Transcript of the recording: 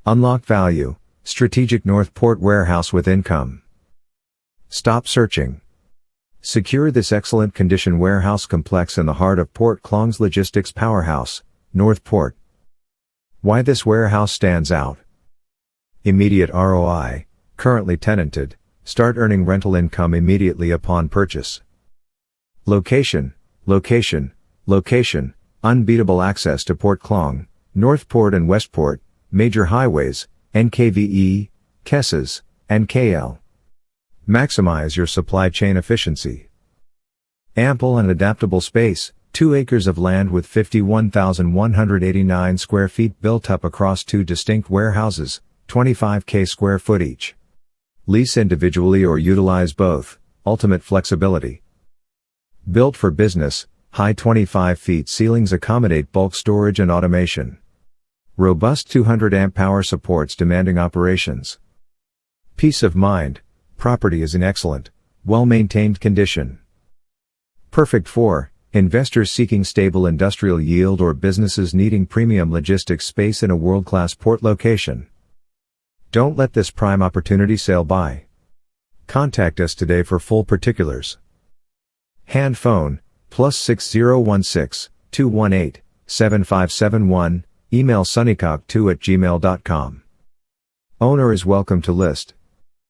Unlock value, strategic Northport warehouse with income. Stop searching. Secure this excellent condition warehouse complex in the heart of Port Klang's logistics powerhouse, Northport. Why this warehouse stands out. Immediate ROI, currently tenanted, start earning rental income immediately upon purchase. Location, unbeatable access to Port Klang, Northport and Westport, major highways, NKVE, KESAS, and KL. Maximize your supply chain efficiency. Ample and adaptable space, 2 acres of land with 51,189 square feet built up across 2 distinct warehouses, 25,000 square foot each. Lease individually or utilize both, ultimate flexibility. Built for business, high 25 feet ceilings accommodate bulk storage and automation. Robust 200 amp power supports demanding operations. Peace of mind, property is in excellent, well-maintained condition. Perfect for investors seeking stable industrial yield or businesses needing premium logistics space in a world-class port location. Don't let this prime opportunity sail by. Contact us today for full particulars. Hand phone, +6016 218 7571, email sonnycock2@gmail.com. Owner is welcome to list.